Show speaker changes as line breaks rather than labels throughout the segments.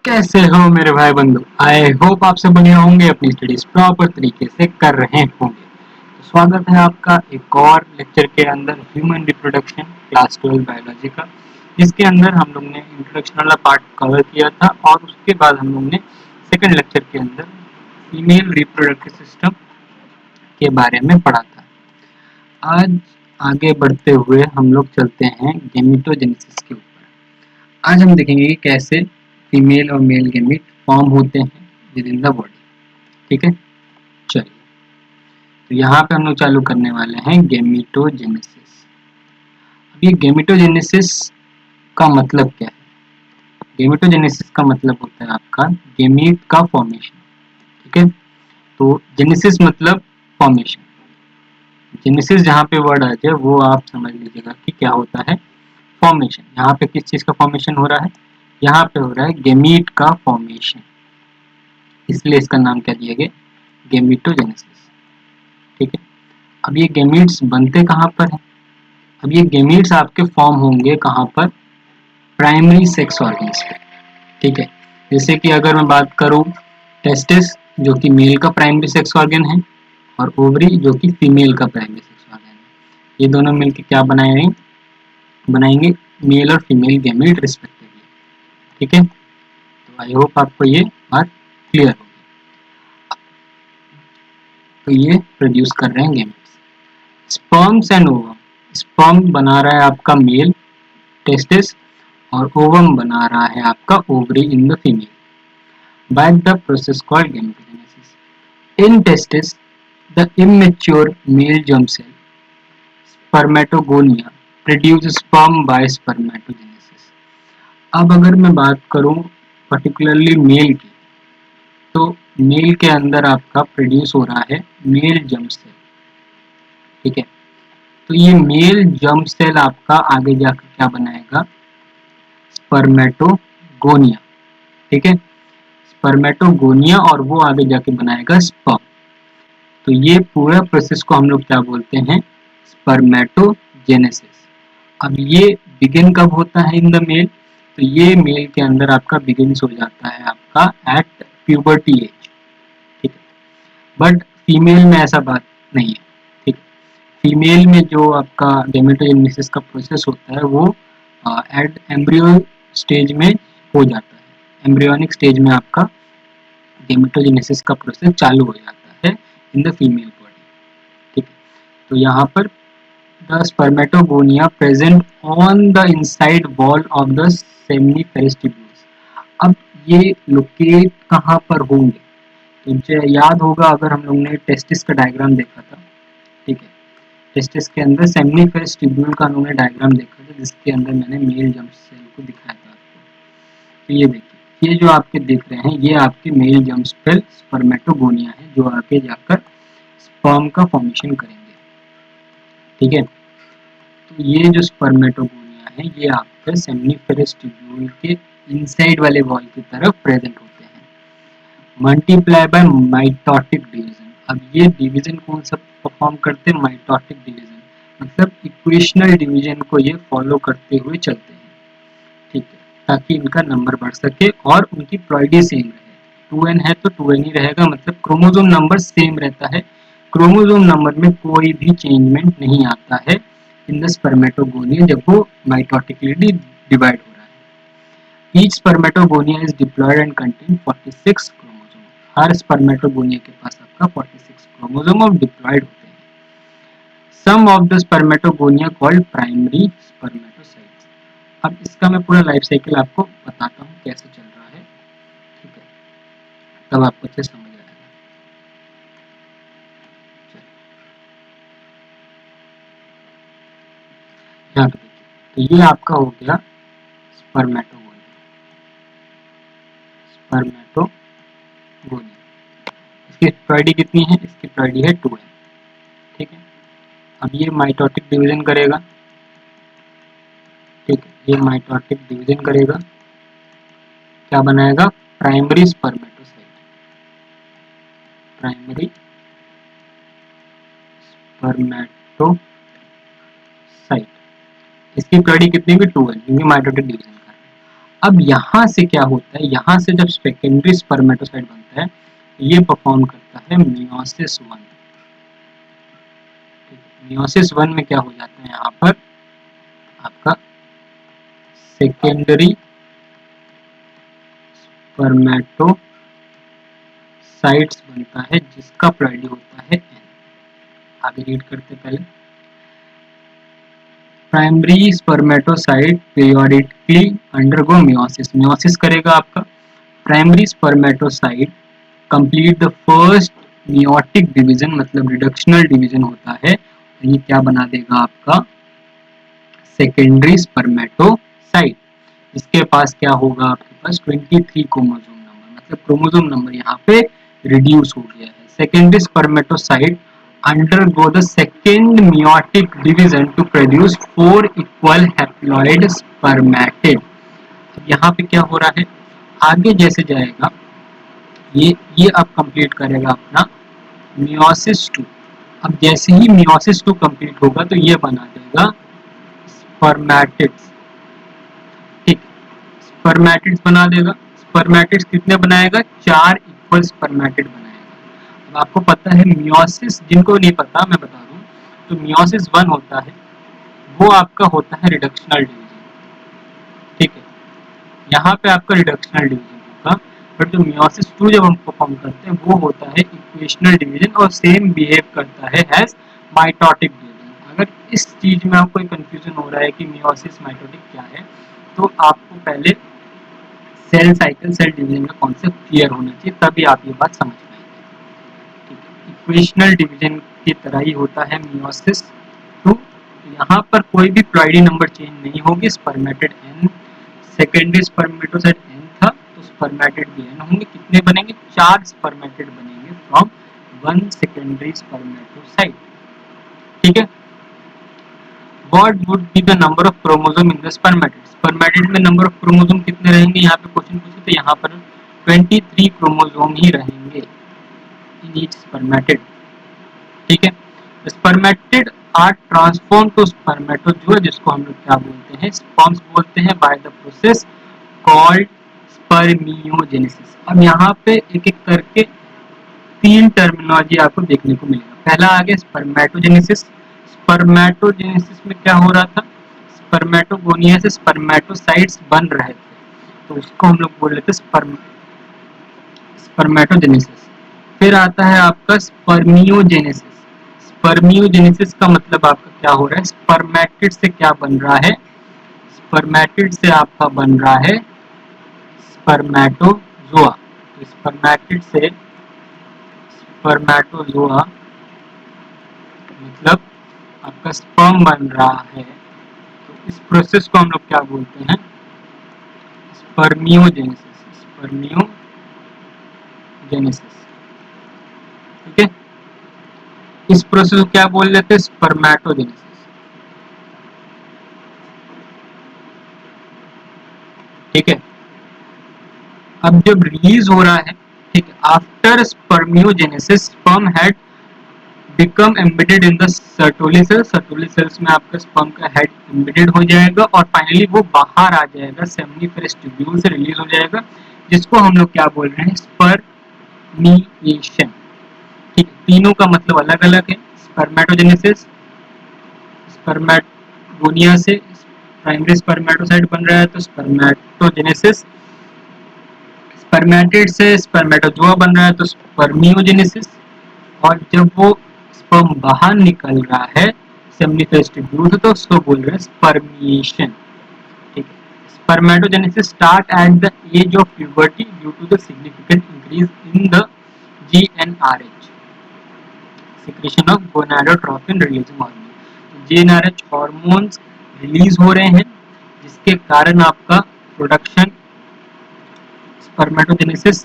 कैसे हो मेरे भाई बंधु। आई होप आप सब बढ़िया होंगे, अपनी स्टडीज प्रॉपर तरीके से कर रहे होंगे। तो स्वागत है आपका एक और लेक्चर के अंदर ह्यूमन रिप्रोडक्शन क्लास 12 बायोलॉजी का, जिसके अंदर हम लोग ने इंट्रोडक्शन वाला पार्ट कवर किया था और उसके बाद हम लोग ने सेकंड लेक्चर के अंदर फीमेल रिप्रोडक्टिव सिस्टम के बारे में पढ़ा था। आज आगे बढ़ते हुए हम लोग चलते हैं गेमिटोजेनेसिस के ऊपर। आज हम देखेंगे कि कैसे फीमेल और मेल गेमिट फॉर्म होते हैं विद इन द बॉडी। ठीक है, चलिए। तो यहाँ पे हम लोग चालू करने वाले हैं गेमिटोजेनेसिस। अब ये गेमिटोजेनेसिस का मतलब क्या है? गेमिटोजेनेसिस का मतलब होता है आपका गेमीट का फॉर्मेशन। ठीक है, तो जेनेसिस मतलब फॉर्मेशन। जेनेसिस जहाँ पे वर्ड आ जाए वो आप समझ लीजिएगा कि क्या होता है, फॉर्मेशन। यहाँ पे किस चीज का फॉर्मेशन हो रहा है? यहाँ पे हो रहा है गेमीट का फॉर्मेशन, इसलिए इसका नाम क्या दिया गया, गेमिटोजेनेसिस। ठीक है, अब ये गेमीट्स बनते कहाँ पर हैं? अब ये गेमीट्स आपके फॉर्म होंगे कहाँ पर? प्राइमरी सेक्स ऑर्गन्स पे। ठीक है, जैसे कि अगर मैं बात करूँ टेस्टिस जो कि मेल का प्राइमरी सेक्स ऑर्गन है, और ओवरी जो कि फीमेल का प्राइमरी सेक्स ऑर्गन है, ये दोनों मिलकर क्या बनाएंगे मेल और फीमेल गेमीट रिस्पेक्टिवली। ठीक है, तो आई होप आपको ये बात क्लियर होगी। तो ये प्रोड्यूस कर रहे हैं gametes, sperms and ovum. Sperm बना रहा है आपका मेल टेस्टिस, और ओवम बना रहा है आपका ovary in the female bye the process called gametogenesis. In testis the immature male germ cell spermatogonia produce sperm by spermatogenesis। अब अगर मैं बात करूं पर्टिकुलरली मेल की, तो मेल के अंदर आपका प्रोड्यूस हो रहा है मेल जर्म सेल। ठीक है, तो ये मेल जर्म सेल आपका आगे जाकर क्या बनाएगा, स्पर्मेटोगोनिया। ठीक है, स्पर्मेटोगोनिया, और वो आगे जाके बनाएगा स्पर्म। तो ये पूरा प्रोसेस को हम लोग क्या बोलते हैं, स्पर्मेटोजेनेसिस। अब ये बिगिन कब होता है इन द मेल? तो ये मेल के अंदर आपका बिगिन हो जाता है आपका एट प्यूबर्टी एज। ठीक है, बट फीमेल में ऐसा बात नहीं है। ठीक है, फीमेल में जो आपका गेमेटोजेनेसिस का प्रोसेस होता है वो एट एम्ब्रियो स्टेज में हो जाता है। एम्ब्रियोनिक स्टेज में आपका गेमेटोजेनेसिस का प्रोसेस चालू हो जाता है इन द फीमेल बॉडी। ठीक है, तो यहाँ पर the spermatogonia present on the inside wall of the seminiferous tubules. अब ये लोकेट कहाँ पर होंगे? तो मुझे याद होगा अगर हम लोग ने टेस्टिस का डायग्राम देखा था। ठीक है, टेस्टिस के अंदर सेमिनिफेरस ट्यूब्यूल का हम लोग ने डायग्राम देखा था, जिसके अंदर मैंने मेल जर्म सेल को दिखाया था आपको। तो ये देखिए, ये जो आपके देख रहे हैं ये आपके मेल जर्म सेल स्पर्मेटोगोनिया है, जो आगे जाकर स्पर्म का फॉर्मेशन करेंगे। ठीक है, तो ये जो स्पर्मेटोगोनिया है ये आपके सेमिनिफेरस ट्यूब्यूल के इनसाइड वाले वॉल की तरफ प्रेजेंट होते हैं। Multiply by mitotic division. अब ये डिवीजन कौन सा परफॉर्म करते हैं? माइटोटिक डिवीजन, मतलब इक्वेशनल डिवीजन को ये फॉलो करते हुए चलते हैं। ठीक है, ताकि इनका नंबर बढ़ सके और उनकी प्लॉइडी सेम रहे। 2n है तो 2n ही रहेगा, मतलब क्रोमोसोम नंबर सेम रहता है। क्रोमोसोम नंबर में कोई भी चेंजमेंट नहीं आता है इन द स्पर्मेटोगोनिया जब वो माइटोटिकली डिवाइड हो रहा है। Each spermatogonia is diploid and contain 46 chromosome. हर स्पर्मेटोगोनिया के पास आपका 46 क्रोमोसोम और डिप्लॉयड होते हैं। Some of the spermatogonia called primary spermatocytes. अब इसका मैं पूरा लाइफ साइकिल आपको बताता हूँ कैसे चल रहा है। ठीक है, तब आपको अच्छे समझ आएगा। यहाँ पे देखिए, तो ये आपका हो गया स्पर्मेटोगोनिया। स्पर्मेटोगोनिया, इसकी प्लॉइडी कितनी है? इसकी प्लॉइडी है 2 है। ठीक है, अब ये माइटोटिक डिवीजन करेगा। ठीक है, ये माइटोटिक डिवीजन करेगा, क्या बनाएगा? Primary spermatocyte. प्राइमरी स्पर्मेटोसाइट, इसकी प्लॉइडी कितनी भी 2 है, क्योंकि माइटोटिक डिवीजन कर रहा है। अब यहाँ से क्या होता है, यहाँ से जब सेकेंडरी स्पर्मेटोसाइट बनता है, ये परफॉर्म करता है मियोसिस 1। मियोसिस 1 में क्या हो जाता है, यहाँ पर आपका सेकेंडरी स्पर्मेटोसाइट्स बनता है, जिसका प्लॉइडी होता है N। आगे रीड करते पहले। Primary spermatocyte periodically undergo meiosis, meiosis करेगा आपका। Primary spermatocyte complete the first meiotic division, मतलब रिडक्शनल डिवीजन होता है, ये क्या बना देगा आपका सेकेंडरी स्पर्मेटोसाइट। इसके पास क्या होगा, आपके पास 23 क्रोमोसोम नंबर, मतलब क्रोमोसोम नंबर यहाँ पे रिड्यूस हो गया है। Secondary spermatocyte undergo the second meiotic division to produce 4 equal haploid spermatid। यहाँ पे क्या हो रहा है, आगे जैसे जाएगा ये अब कंप्लीट करेगा अपना मियोसिस 2। अब जैसे ही मियोसिस 2 कंप्लीट होगा तो ये बना देगा स्पर्मेटिड्स, ठीक, स्पर्मेटिड्स बना देगा। स्पर्मेटिड्स कितने बनाएगा, 4 इक्वल स्पर्मेटिड बनाएगा। अब आपको पता है मियोसिस, जिनको नहीं पता मैं बता दूं, तो मियोसिस 1 होता है वो आपका होता है रिडक्शनल डिवीजन, ठीक है, यहाँ पे आपका रिडक्शनल डिवीजन होगा। बट जो मियोसिस 2 जब हम परफॉर्म करते हैं वो होता है इक्वेशनल डिवीजन और सेम बिहेव करता है एज माइटोटिक डिवीजन। अगर इस चीज में आपको कोई कंफ्यूजन हो रहा है कि मियोसिस माइटोटिक क्या है, तो आपको पहले सेल साइकिल सेल डिवीजन का कॉन्सेप्ट क्लियर होना चाहिए, तभी आप ये बात समझ पाएंगे। ठीक है, इक्वेशनल डिवीजन की तरह ही होता है मियोसिस 2। यहाँ पर कोई भी प्लॉइडी नंबर चेंज नहीं होगी, spermatid n, secondary spermatocyte n था तो स्पर्मेटिड भी n होंगे। कितने बनेंगे, 4 स्पर्मेटिड बनेंगे फ्रॉम 1 सेकेंडरी स्पर्मेटोसाइट, ठीक है। What would be the number of chromosome in the spermatid? Spermatid में नंबर ऑफ क्रोमोसोम कितने रहेंगे, यहाँ पे क्वेश्चन पूछे तो यहाँ पर 23 क्रोमोसोम ही रहेंगे इन ईच स्पर्मेटिड, ठीक है। Spermatid are transform to spermatozoa, जिसको हम लोग क्या बोलते हैं, स्पर्म्स बोलते हैं, by the process called spermiogenesis. अब यहाँ पे एक एक करके 3 टर्मिनोलॉजी आपको देखने को मिलेगा। पहला आ गया स्पर्मेटोजेनेसिस। स्पर्मेटोजेनेसिस में क्या हो रहा था, स्पर्मेटोगोनिया से स्पर्मेटोसाइट्स बन रहे थे, तो उसको हम लोग बोल रहे थे स्पर्मेटोजेनेसिस। फिर आता है आपका स्पर्मियोजेनेसिस। स्पर्मियोजेनेसिस का मतलब आपका क्या हो रहा है, स्पर्मेटिड से क्या बन रहा है, स्पर्मेटिड से आपका बन रहा है स्पर्मेटोजोआ। तो स्पर्मेटिड से स्पर्मेटोजोआ मतलब आपका स्पर्म बन रहा है, तो इस प्रोसेस को हम लोग क्या बोलते हैं, स्पर्मियोजेनेसिस, स्पर्मियोजेनेसिस, ठीक है। इस प्रोसेस को क्या बोल लेते हैं, स्पर्मेटोजेनेसिस, ठीक है। अब जब रिलीज हो रहा है, ठीक है, after spermiogenesis sperm had become embedded in the Sertoli cells, Sertoli cells में आपका स्पर्म का हेड एम्बेडेड हो जाएगा और फाइनली वो बाहर आ जाएगा, सेमिनिफेरस ट्यूब्यूल से रिलीज हो जाएगा, जिसको हम लोग क्या बोल रहे हैं, स्पर्मिएशन, ठीक। तीनों का मतलब अलग अलग है। स्पर्मेटोजेनेसिस, स्पर्मेटोगोनिया से प्राइमरी स्पर्मेटोसाइट बन रहा है तो स्पर्मेटोजेनेसिस, स्पर्मेटिड से स्पर्मेटोजोआ बन रहा है तो स्पर्मियोजेनेसिस, और जब वो स्पर्म बाहर निकल रहा है सेमिनिफेरस ट्यूब्यूल से तो उसको बोल रहे हैं स्पर्मिएशन, ठीक है। Spermatogenesis start at the age of puberty due to the significant increase in the GnRH, secretion of gonadotropin releasing hormone. GnRH hormones release हो रहे हैं, जिसके कारण आपका प्रोडक्शन स्पर्मेटोजेनेसिस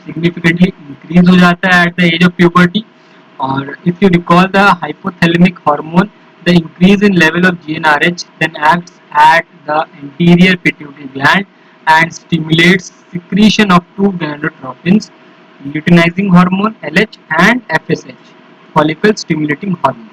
सिग्निफिकेंटली इंक्रीज हो जाता है at the age of puberty. और if you recall the hypothalamic hormone, the increase in level of GnRH then acts at the anterior pituitary gland and stimulates secretion of two gonadotropins, luteinizing hormone LH and FSH, follicle stimulating hormone।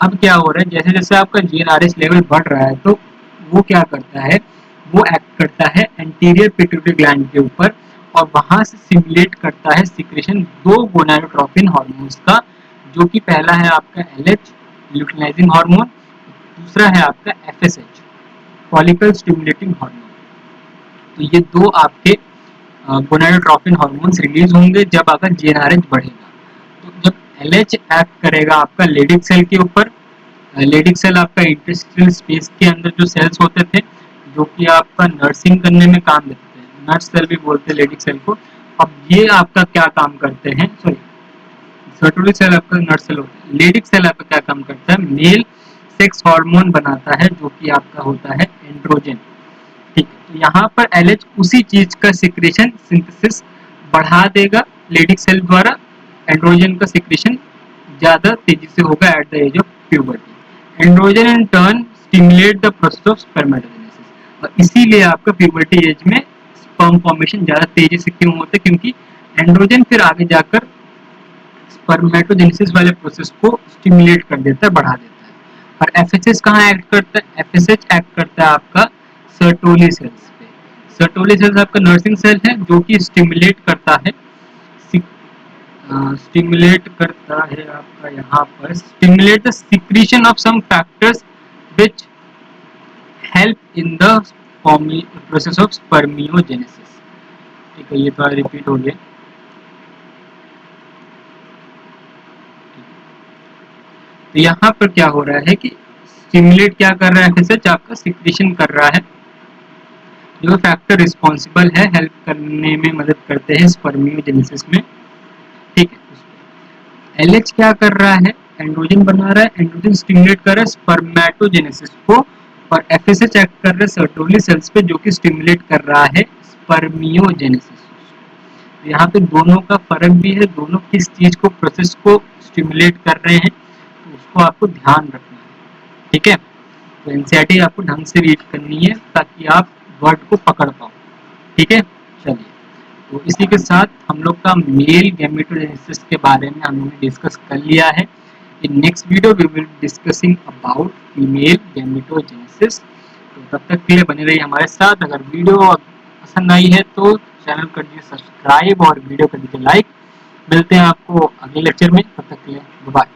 अब क्या हो रहा है, जैसे जैसे आपका GnRH level बढ़ रहा है तो वो क्या करता है, वो एक्ट करता है एंटीरियर पिट्यूटरी ग्लैंड के ऊपर और वहां से सिमुलेट करता है सिक्रेशन दो गोनाडोट्रोपिन हार्मोन्स का, जो कि पहला है आपका LH ल्यूटिनाइजिंग हार्मोन, दूसरा है आपका FSH फॉलिकल स्टिमुलेटिंग हार्मोन। तो ये दो आपके गोनाडोट्रोपिन हार्मोन्स रिलीज होंगे जब आपका GnRH बढ़ेगा। तो जब LH एक्ट करेगा आपका लेडिक सेल के ऊपर, लेडिक सेल आपका इंटेस्टाइनल स्पेस के अंदर जो सेल्स होते थे जो कि आपका नर्सिंग करने में काम देते हैं, नर्स सेल भी बोलते हैं लेडिक सेल को। अब ये आपका क्या काम करते हैं, सॉरी सर्टोली सेल आपका नर्स सेल होता है, लेडिक सेल आपका क्या काम करता है, मेल सेक्स हार्मोन बनाता है जो कि आपका होता है एंड्रोजन। ठीक है, तो यहाँ पर LH उसी चीज का सिक्रेशन सिंथेसिस बढ़ा देगा लेडिक सेल द्वारा, एंड्रोजन का सिक्रेशन ज्यादा तेजी से होगा at the age of puberty. Androgen in turn stimulate the process of spermatogenesis, और इसीलिए आपका प्यूबर्टी एज में स्पर्म फॉर्मेशन ज्यादा तेजी से क्यों होता है, क्योंकि एंड्रोजन फिर आगे जाकर स्पर्मेटोजेनेसिस वाले प्रोसेस को स्टिमुलेट कर देता है, बढ़ा देता है। और FSH कहाँ एक्ट करता है, FSH एक्ट करता है आपका सर्टोली सेल्स पे। सर्टोली सेल्स आपका नर्सिंग सेल है जो कि स्टिमुलेट करता है आपका यहाँ पर stimulate the secretion of some factors which help in the process of spermiogenesis. ठीक है, ये थोड़ा रिपीट हो गया। तो यहाँ पर क्या हो रहा है कि स्टिमुलेट क्या कर रहा है, FSH आपका सिक्रीशन कर रहा है जो फैक्टर रिस्पॉन्सिबल है हेल्प करने में मदद करते हैं स्पर्मियोजेनेसिस में। ठीक है, LH क्या कर रहा है, एंड्रोजन बना रहा है, एंड्रोजन स्टिमुलेट कर रहा है स्पर्मेटोजेनेसिस को, और FSH एक्ट कर रहा है सर्टोली सेल्स पे जो कि स्टिमुलेट कर रहा है स्पर्मियोजेनेसिस। तो यहाँ पे दोनों का फर्क भी है, दोनों किस चीज को प्रोसेस को स्टिमुलेट कर रहे हैं, तो उसको आपको ध्यान रखना है। ठीक है, तो एनसीईआरटी आपको ढंग से रीड करनी है ताकि आप वर्ड को पकड़ पाओ। ठीक है, चलिए, तो इसी के साथ हम लोग का मेल गैमेटोजेनेसिस के बारे में हम लोगों ने डिस्कस कर लिया है। In next video we will discussing about female gametogenesis. तो तब तक के लिए बने रहिए हमारे साथ। अगर वीडियो पसंद आई है तो चैनल कर दीजिए सब्सक्राइब और वीडियो कर दीजिए लाइक। मिलते हैं आपको अगले लेक्चर में, तब तक के लिए बाय।